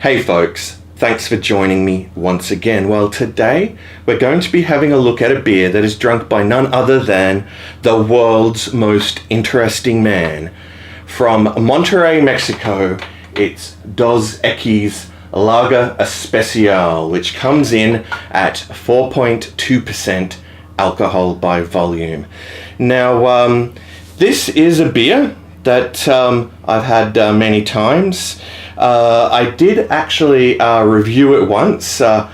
Hey folks, thanks for joining me once again. Well, today we're going to be having a look at a beer that is drunk by none other than the world's most interesting man. From Monterrey, Mexico, it's Dos Equis Lager Especial, which comes in at 4.2% alcohol by volume. Now, this is a beer that I've had many times. I did actually review it once a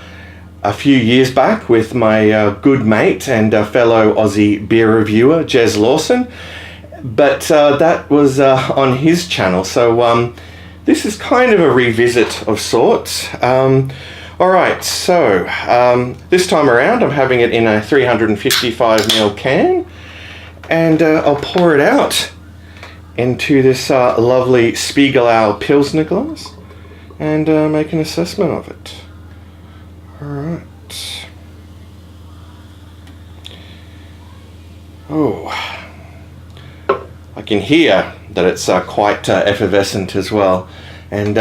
few years back with my good mate and fellow Aussie beer reviewer, Jez Lawson, but that was on his channel, so this is kind of a revisit of sorts. Alright, so this time around I'm having it in a 355ml can, and I'll pour it out into this lovely Spiegelau Pilsner glass and make an assessment of it. Alright. Oh, I can hear that it's quite effervescent as well, and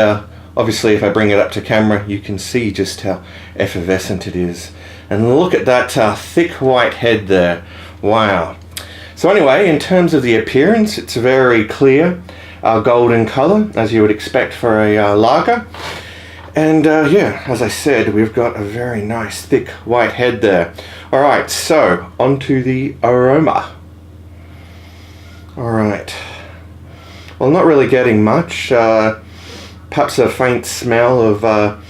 obviously if I bring it up to camera you can see just how effervescent it is. And look at that thick white head there. Wow. So anyway, in terms of the appearance, it's very clear, golden colour, as you would expect for a lager. And yeah, as I said, we've got a very nice thick white head there. Alright, so onto the aroma. Alright. Well, not really getting much. Perhaps a faint smell of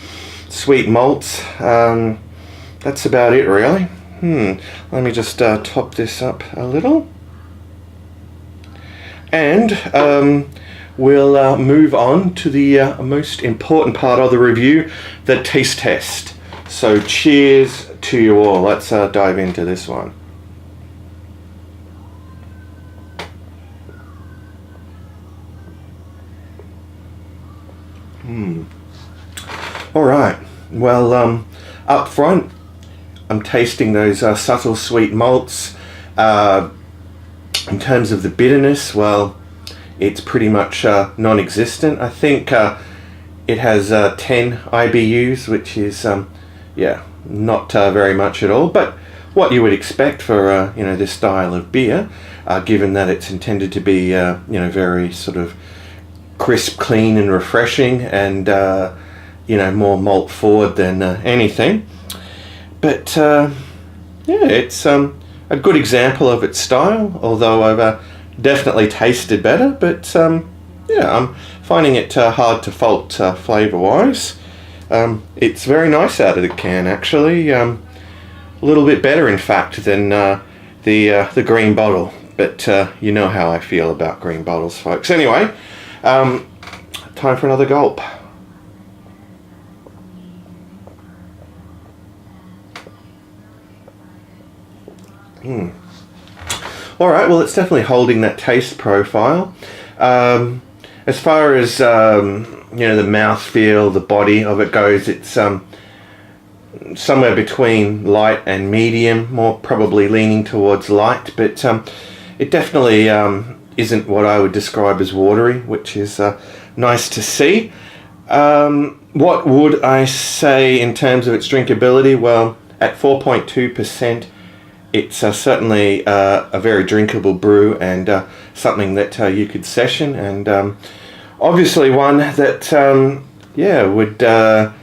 sweet malts. That's about it, really. Let me just top this up a little. And we'll move on to the most important part of the review, the taste test. So cheers to you all. Let's dive into this one. Alright, well, up front I'm tasting those subtle sweet malts. In terms of the bitterness, well, it's pretty much non-existent. I think it has 10 IBUs, which is, yeah, not very much at all, but what you would expect for, you know, this style of beer, given that it's intended to be, you know, very sort of crisp, clean and refreshing, and, you know, more malt forward than anything. But, yeah, it's a good example of its style, although I've definitely tasted better, but yeah, I'm finding it hard to fault flavour-wise. It's very nice out of the can, actually. A little bit better, in fact, than the green bottle, but you know how I feel about green bottles, folks. Anyway, time for another gulp. Alright, well, it's definitely holding that taste profile. As far as, you know, the mouthfeel, the body of it goes, it's somewhere between light and medium, more probably leaning towards light, but it definitely isn't what I would describe as watery, which is nice to see. What would I say in terms of its drinkability? Well, at 4.2%, it's certainly a very drinkable brew, and something that you could session, and obviously one that yeah, would yeah,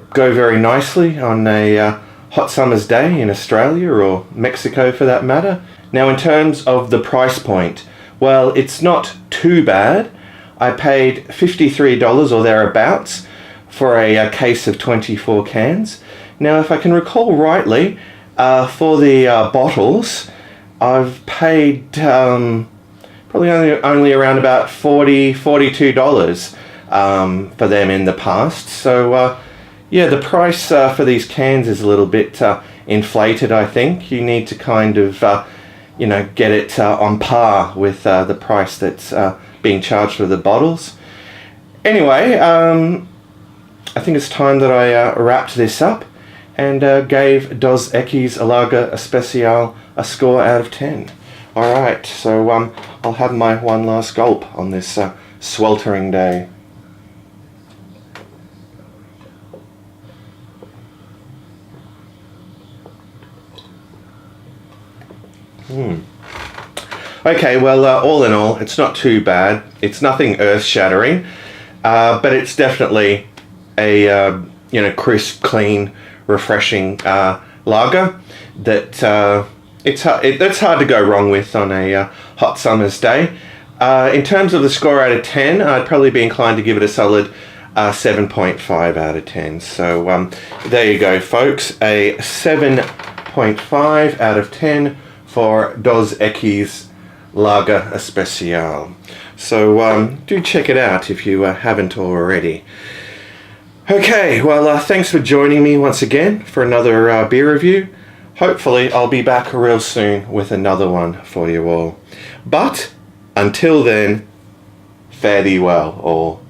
go very nicely on a hot summer's day in Australia or Mexico for that matter. Now, in terms of the price point, well, it's not too bad. I paid $53 or thereabouts for a case of 24 cans. Now, if I can recall rightly, for the bottles, I've paid probably only around about $42 for them in the past. So yeah, the price for these cans is a little bit inflated, I think. You need to kind of you know, get it on par with the price that's being charged for the bottles. Anyway, I think it's time that I wrapped this up and gave Dos Equis Lager Especial a score out of 10. Alright, so I'll have my one last gulp on this sweltering day. Okay, well, all in all, it's not too bad. It's nothing earth-shattering, but it's definitely a crisp, clean, refreshing lager that that's hard to go wrong with on a hot summer's day. In terms of the score out of 10, I'd probably be inclined to give it a solid 7.5 out of 10. So there you go, folks. A 7.5 out of 10 for Dos Equis Lager Especial. So do check it out if you haven't already. Okay, well, thanks for joining me once again for another beer review. Hopefully I'll be back real soon with another one for you all. But until then, fare thee well, all.